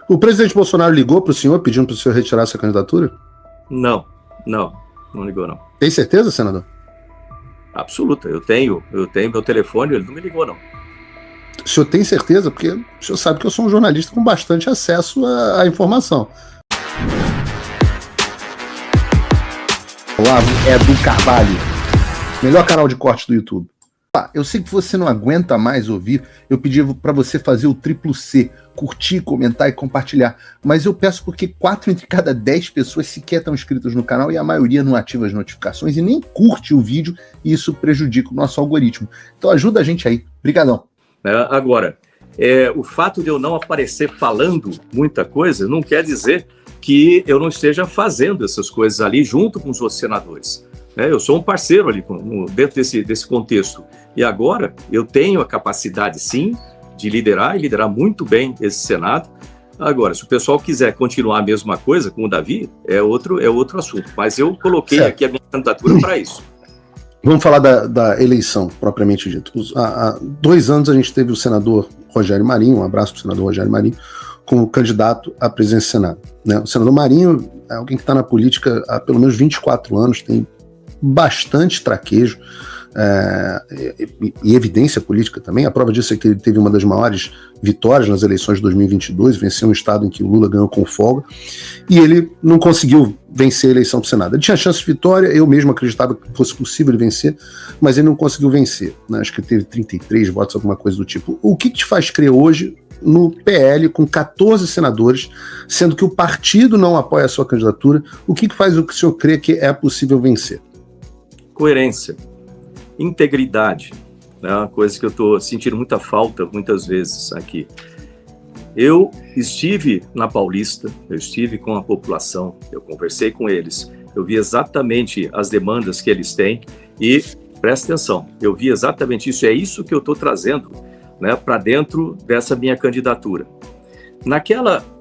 O presidente Bolsonaro ligou para o senhor pedindo para o senhor retirar essa candidatura? Não ligou, não. Tem certeza, senador? Absoluta. Eu tenho meu telefone, ele não me ligou, não. O senhor tem certeza? Porque o senhor sabe que eu sou um jornalista com bastante acesso à informação. Olavo Edu Carvalho, melhor canal de corte do YouTube. Eu sei que você não aguenta mais ouvir, eu pedi para você fazer o triplo C, curtir, comentar e compartilhar, mas eu peço porque 4 entre cada 10 pessoas sequer estão inscritas no canal e a maioria não ativa as notificações e nem curte o vídeo e isso prejudica o nosso algoritmo. Então ajuda a gente aí. Obrigadão. Agora, o fato de eu não aparecer falando muita coisa não quer dizer que eu não esteja fazendo essas coisas ali junto com os outros senadores. Eu sou um parceiro ali dentro desse contexto. E agora eu tenho a capacidade, sim, de liderar e liderar muito bem esse Senado. Agora, se o pessoal quiser continuar a mesma coisa com o Davi, é outro assunto. Mas eu coloquei aqui a minha candidatura para isso. Vamos falar da eleição, propriamente dito. Há 2 anos a gente teve o senador Rogério Marinho, um abraço para o senador Rogério Marinho, como candidato à presidência do Senado. O senador Marinho é alguém que está na política há pelo menos 24 anos, tem bastante traquejo e evidência política também. A prova disso é que ele teve uma das maiores vitórias nas eleições de 2022, venceu um estado em que o Lula ganhou com folga, e ele não conseguiu vencer a eleição para o Senado. Ele tinha chance de vitória, eu mesmo acreditava que fosse possível ele vencer, mas ele não conseguiu vencer, Acho que teve 33 votos, alguma coisa do tipo. O que te faz crer hoje no PL com 14 senadores, sendo que o partido não apoia a sua candidatura? O que faz o senhor crer que é possível vencer? Coerência, integridade, uma coisa que eu estou sentindo muita falta muitas vezes aqui. Eu estive na Paulista, eu estive com a população, eu conversei com eles, eu vi exatamente as demandas que eles têm e, presta atenção, eu vi exatamente isso, é isso que eu estou trazendo para dentro dessa minha candidatura.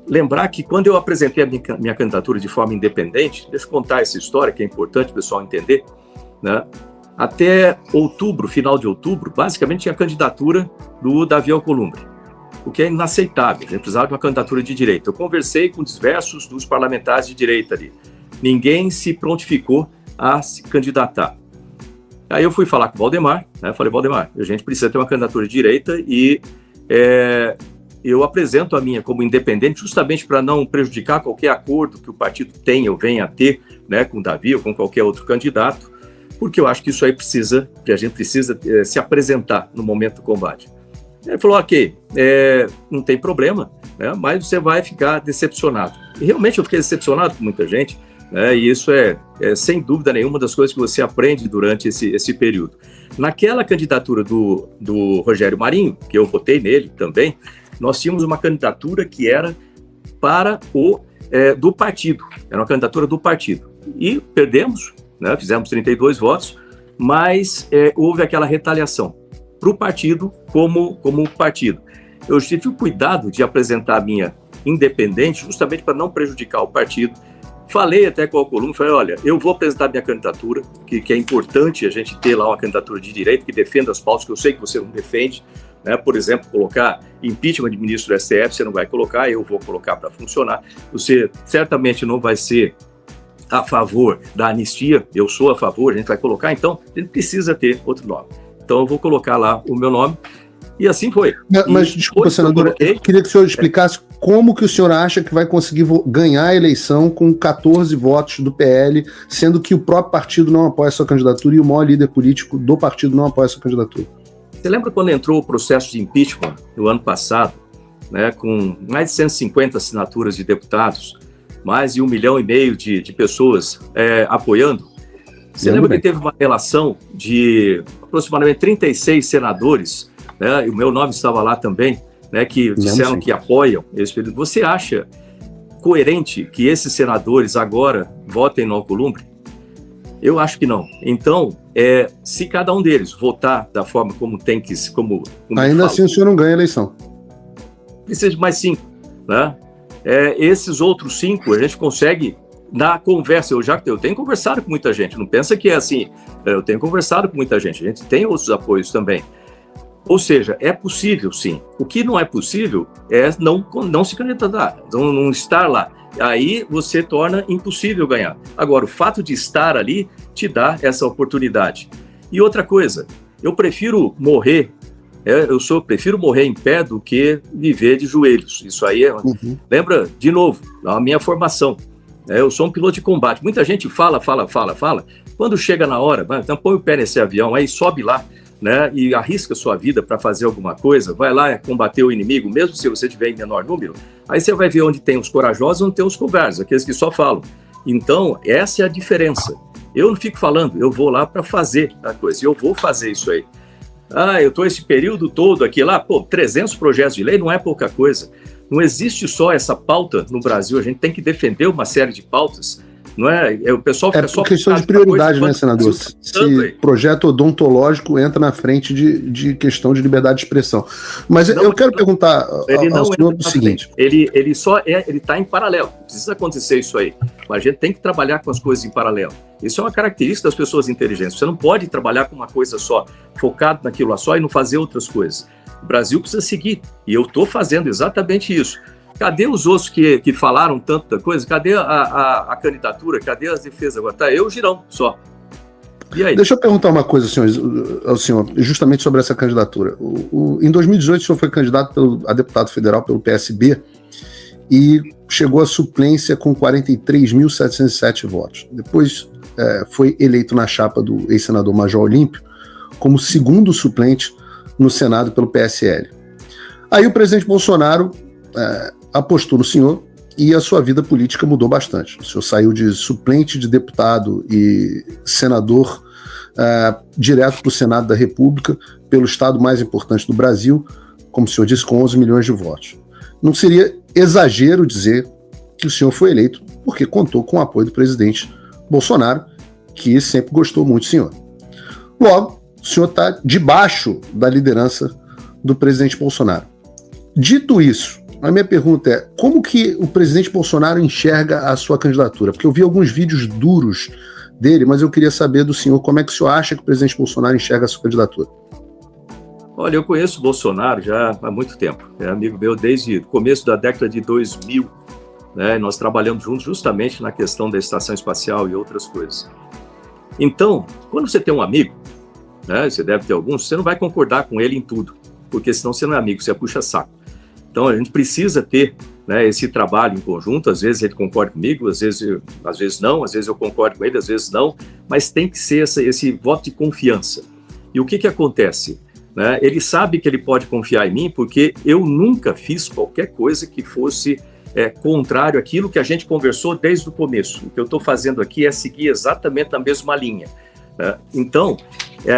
Lembrar que quando eu apresentei a minha candidatura de forma independente, deixa eu contar essa história que é importante o pessoal entender, até outubro, final de outubro, basicamente tinha a candidatura do Davi Alcolumbre, o que é inaceitável, a gente precisava de uma candidatura de direita. Eu conversei com diversos dos parlamentares de direita ali, ninguém se prontificou a se candidatar. Aí eu fui falar com o Valdemar, falei, Valdemar, a gente precisa ter uma candidatura de direita e eu apresento a minha como independente justamente para não prejudicar qualquer acordo que o partido tenha ou venha a ter com o Davi ou com qualquer outro candidato, porque eu acho que isso aí a gente precisa se apresentar no momento do combate. Ele falou, ok, não tem problema, mas você vai ficar decepcionado. E realmente eu fiquei decepcionado com muita gente, e isso é sem dúvida nenhuma das coisas que você aprende durante esse período. Naquela candidatura do Rogério Marinho, que eu votei nele também, nós tínhamos uma candidatura que era para do partido, era uma candidatura do partido. E perdemos, fizemos 32 votos, mas houve aquela retaliação para o partido como partido. Eu tive o cuidado de apresentar a minha independente justamente para não prejudicar o partido. Falei até com o Alcolumbre, falei, olha, eu vou apresentar minha candidatura, que é importante a gente ter lá uma candidatura de direita que defenda as pautas que eu sei que você não defende, por exemplo, colocar impeachment de ministro do STF, você não vai colocar, eu vou colocar para funcionar. Você certamente não vai ser a favor da anistia, eu sou a favor, a gente vai colocar, então a gente precisa ter outro nome. Então eu vou colocar lá o meu nome, e assim foi. Mas desculpa, senador, eu queria que o senhor explicasse como que o senhor acha que vai conseguir ganhar a eleição com 14 votos do PL, sendo que o próprio partido não apoia a sua candidatura e o maior líder político do partido não apoia a sua candidatura. Você lembra quando entrou o processo de impeachment no ano passado, com mais de 150 assinaturas de deputados, mais de 1,5 milhão de pessoas apoiando? Você lembra que teve uma relação de aproximadamente 36 senadores, e o meu nome estava lá também, que disseram que apoiam esse período. Você acha coerente que esses senadores agora votem no Alcolumbre? Eu acho que não. Então, se cada um deles votar da forma como tem que... como ainda assim o senhor não ganha a eleição. Precisa de mais 5, esses outros 5 a gente consegue na conversa. Eu tenho conversado com muita gente, não pensa que é assim, eu tenho conversado com muita gente, a gente tem outros apoios também. Ou seja, é possível, sim. O que não é possível é não se candidatar, não estar lá. Aí você torna impossível ganhar. Agora, o fato de estar ali te dá essa oportunidade. E outra coisa, eu prefiro morrer, prefiro morrer em pé do que viver de joelhos. Isso aí lembra, de novo, a minha formação. Eu sou um piloto de combate. Muita gente fala. Quando chega na hora, então põe o pé nesse avião, aí sobe lá, né, e arrisca sua vida para fazer alguma coisa, vai lá combater o inimigo, mesmo se você tiver em menor número, aí você vai ver onde tem os corajosos e onde tem os covardes, aqueles que só falam. Então, essa é a diferença. Eu não fico falando, eu vou lá para fazer a coisa, e eu vou fazer isso aí. Eu estou esse período todo aqui lá, 300 projetos de lei não é pouca coisa. Não existe só essa pauta no Brasil, a gente tem que defender uma série de pautas. Não é? O pessoal fica só questão de prioridade, né, senador? Se projeto odontológico entra na frente de questão de liberdade de expressão. Mas eu quero perguntar ao senhor o seguinte. Ele está em paralelo. Precisa acontecer isso aí. Mas a gente tem que trabalhar com as coisas em paralelo. Isso é uma característica das pessoas inteligentes. Você não pode trabalhar com uma coisa só, focado naquilo só e não fazer outras coisas. O Brasil precisa seguir. E eu estou fazendo exatamente isso. Cadê os outros que falaram tanto da coisa? Cadê a candidatura? Cadê as defesas? Agora tá eu, Girão, só. E aí? Deixa eu perguntar uma coisa ao senhor, justamente sobre essa candidatura. Em 2018, o senhor foi candidato a deputado federal pelo PSB e chegou à suplência com 43.707 votos. Depois foi eleito na chapa do ex-senador Major Olímpio como segundo suplente no Senado pelo PSL. Aí o presidente Bolsonaro apostou no senhor e a sua vida política mudou bastante. O senhor saiu de suplente de deputado e senador direto para o Senado da República, pelo estado mais importante do Brasil, como o senhor disse, com 11 milhões de votos. Não seria exagero dizer que o senhor foi eleito porque contou com o apoio do presidente Bolsonaro, que sempre gostou muito do senhor. Logo, o senhor está debaixo da liderança do presidente Bolsonaro. Dito isso, a minha pergunta é, como que o presidente Bolsonaro enxerga a sua candidatura? Porque eu vi alguns vídeos duros dele, mas eu queria saber do senhor como é que o senhor acha que o presidente Bolsonaro enxerga a sua candidatura. Olha, eu conheço o Bolsonaro já há muito tempo. É amigo meu desde o começo da década de 2000. Né? Nós trabalhamos juntos justamente na questão da estação espacial e outras coisas. Então, quando você tem um amigo, né, você deve ter alguns, você não vai concordar com ele em tudo, porque senão você não é amigo, você é puxa-saco. Então, a gente precisa ter, né, esse trabalho em conjunto. Às vezes ele concorda comigo, às vezes não, às vezes eu concordo com ele, às vezes não, mas tem que ser esse voto de confiança. E o que acontece? Né? Ele sabe que ele pode confiar em mim porque eu nunca fiz qualquer coisa que fosse contrário àquilo que a gente conversou desde o começo. O que eu estou fazendo aqui é seguir exatamente a mesma linha. Então,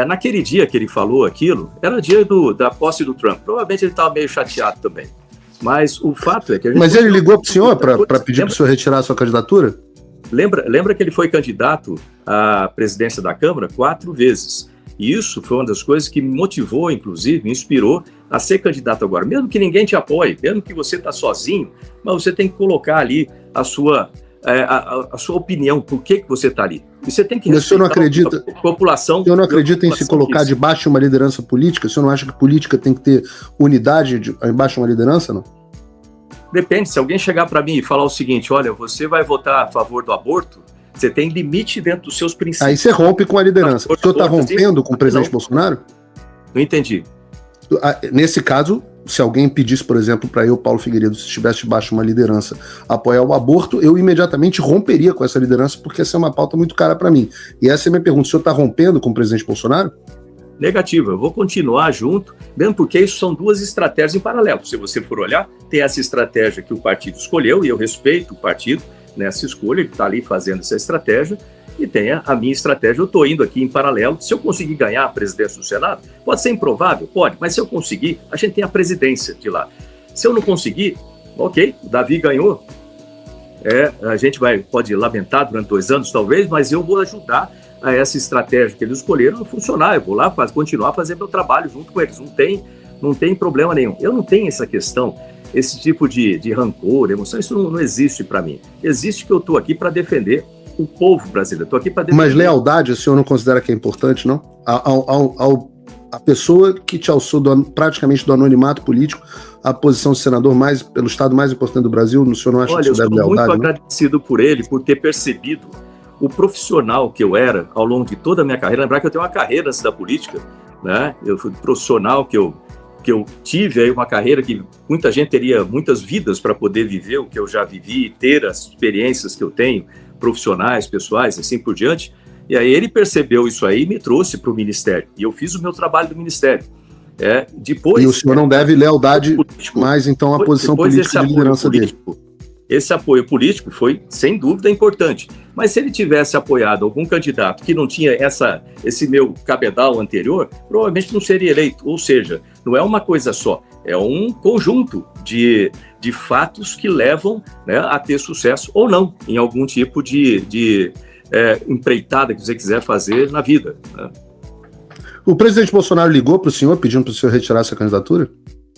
naquele dia que ele falou aquilo, era dia da posse do Trump. Provavelmente ele estava meio chateado também. Mas o fato é que... Mas ele ligou para o senhor para pedir para o senhor retirar a sua candidatura? Lembra que ele foi candidato à presidência da Câmara 4 vezes. E isso foi uma das coisas que me motivou, inclusive, me inspirou a ser candidato agora. Mesmo que ninguém te apoie, mesmo que você está sozinho, mas você tem que colocar ali a sua opinião, por que você está ali. E você tem que respeitar a população. O senhor não acredita em se colocar debaixo de uma liderança política? O senhor não acha que política tem que ter unidade embaixo de uma liderança, não? Depende. Se alguém chegar para mim e falar o seguinte, olha, você vai votar a favor do aborto, você tem limite dentro dos seus princípios. Aí você rompe com a liderança. O senhor está rompendo com o presidente Bolsonaro? Não entendi. Nesse caso, se alguém pedisse, por exemplo, para eu, Paulo Figueiredo, se estivesse debaixo de uma liderança, apoiar o aborto, eu imediatamente romperia com essa liderança, porque essa é uma pauta muito cara para mim. E essa é a minha pergunta. O senhor está rompendo com o presidente Bolsonaro? Negativa. Eu vou continuar junto, mesmo porque isso são duas estratégias em paralelo. Se você for olhar, tem essa estratégia que o partido escolheu, e eu respeito o partido nessa escolha, ele está ali fazendo essa estratégia, e tem a minha estratégia. Eu estou indo aqui em paralelo. Se eu conseguir ganhar a presidência do Senado, pode ser improvável? Pode, mas se eu conseguir, a gente tem a presidência de lá. Se eu não conseguir, ok, o Davi ganhou, a gente pode lamentar durante 2 anos talvez, mas eu vou ajudar a essa estratégia que eles escolheram a funcionar. Eu vou lá continuar a fazer meu trabalho junto com eles, não tem problema nenhum. Eu não tenho essa questão, esse tipo de rancor, emoção, isso não existe para mim. Existe que eu estou aqui para defender o povo brasileiro. Estou aqui para defender. Mas lealdade, o senhor não considera que é importante, não? Ao a pessoa que te alçou praticamente do anonimato político à posição de senador pelo estado mais importante do Brasil, o senhor não acha que isso deve lealdade? Olha, eu sou muito agradecido por ele, por ter percebido o profissional que eu era ao longo de toda a minha carreira. Lembrar que eu tenho uma carreira antes da política, né? Eu fui profissional que eu tive aí uma carreira que muita gente teria muitas vidas para poder viver o que eu já vivi, ter as experiências que eu tenho, profissionais, pessoais, assim por diante. E aí ele percebeu isso aí e me trouxe para o Ministério. E eu fiz o meu trabalho do Ministério. Depois, e o senhor não deve lealdade mais, então, à posição política de liderança dele. Esse apoio político foi, sem dúvida, importante. Mas se ele tivesse apoiado algum candidato que não tinha esse meu cabedal anterior, provavelmente não seria eleito. Ou seja, não é uma coisa só, é um conjunto de fatos que levam, né, a ter sucesso ou não em algum tipo de empreitada que você quiser fazer na vida, né? O presidente Bolsonaro ligou para o senhor pedindo para o senhor retirar essa candidatura?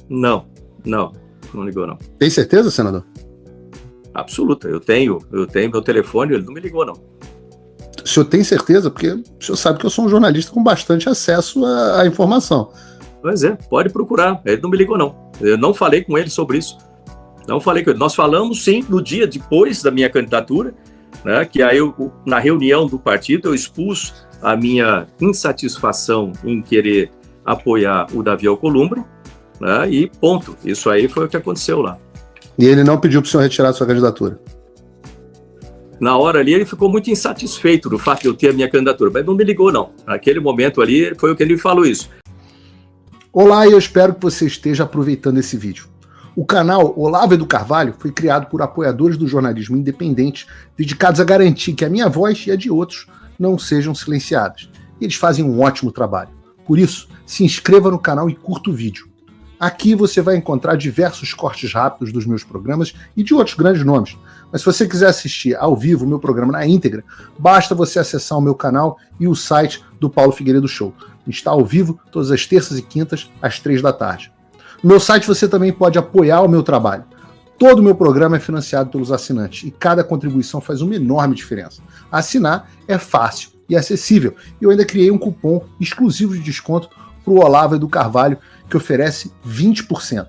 Não ligou, não. Tem certeza, senador? Absoluta. Eu tenho meu telefone, ele não me ligou, não. O senhor tem certeza? Porque o senhor sabe que eu sou um jornalista com bastante acesso à informação. Pois pode procurar. Ele não me ligou, não. Eu não falei com ele sobre isso. Não falei com ele. Nós falamos, sim, no dia depois da minha candidatura, né, que aí na reunião do partido eu expus a minha insatisfação em querer apoiar o Davi Alcolumbre, né, e ponto. Isso aí foi o que aconteceu lá. E ele não pediu para o senhor retirar a sua candidatura? Na hora ali ele ficou muito insatisfeito do fato de eu ter a minha candidatura, mas não me ligou, não. Naquele momento ali foi o que ele falou isso. Olá, e eu espero que você esteja aproveitando esse vídeo. O canal Olavo do Carvalho foi criado por apoiadores do jornalismo independente, dedicados a garantir que a minha voz e a de outros não sejam silenciadas. Eles fazem um ótimo trabalho. Por isso, se inscreva no canal e curta o vídeo. Aqui você vai encontrar diversos cortes rápidos dos meus programas e de outros grandes nomes. Mas se você quiser assistir ao vivo o meu programa na íntegra, basta você acessar o meu canal e o site do Paulo Figueiredo Show. Está ao vivo todas as terças e quintas, às 15h. No meu site você também pode apoiar o meu trabalho. Todo o meu programa é financiado pelos assinantes e cada contribuição faz uma enorme diferença. Assinar é fácil e acessível. E eu ainda criei um cupom exclusivo de desconto para o Olavo do Carvalho, que oferece 20%.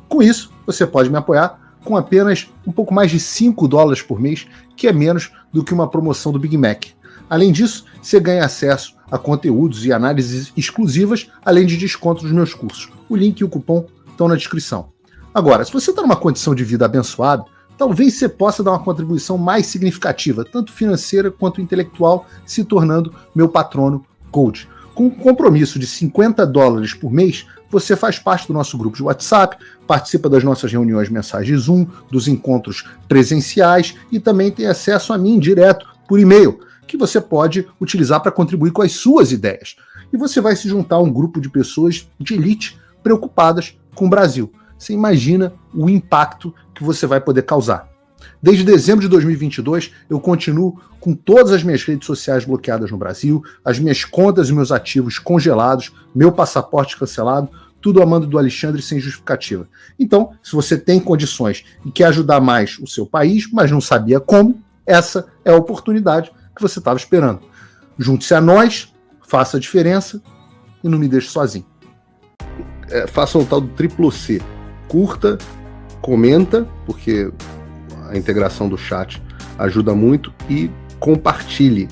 Com isso, você pode me apoiar com apenas um pouco mais de $5 por mês, que é menos do que uma promoção do Big Mac. Além disso, você ganha acesso a conteúdos e análises exclusivas, além de desconto dos meus cursos. O link e o cupom estão na descrição. Agora, se você está numa condição de vida abençoada, talvez você possa dar uma contribuição mais significativa, tanto financeira quanto intelectual, se tornando meu patrono Gold. Com um compromisso de $50 por mês, você faz parte do nosso grupo de WhatsApp, participa das nossas reuniões mensais de Zoom, dos encontros presenciais e também tem acesso a mim direto por e-mail, que você pode utilizar para contribuir com as suas ideias. E você vai se juntar a um grupo de pessoas de elite preocupadas com o Brasil. Você imagina o impacto que você vai poder causar. Desde dezembro de 2022, eu continuo com todas as minhas redes sociais bloqueadas no Brasil, as minhas contas e meus ativos congelados, meu passaporte cancelado, tudo a mando do Alexandre sem justificativa. Então, se você tem condições e quer ajudar mais o seu país, mas não sabia como, essa é a oportunidade que você estava esperando. Junte-se a nós, faça a diferença e não me deixe sozinho. Faça o tal do triplo C. Curta, comenta, porque a integração do chat ajuda muito, e compartilhe.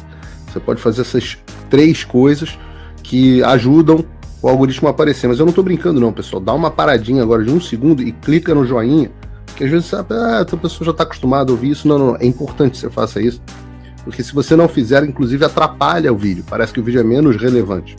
Você pode fazer essas 3 coisas que ajudam o algoritmo a aparecer. Mas eu não estou brincando não, pessoal. Dá uma paradinha agora de 1 segundo e clica no joinha, porque às vezes a pessoa já está acostumada a ouvir isso. Não, é importante que você faça isso, porque se você não fizer, inclusive atrapalha o vídeo. Parece que o vídeo é menos relevante.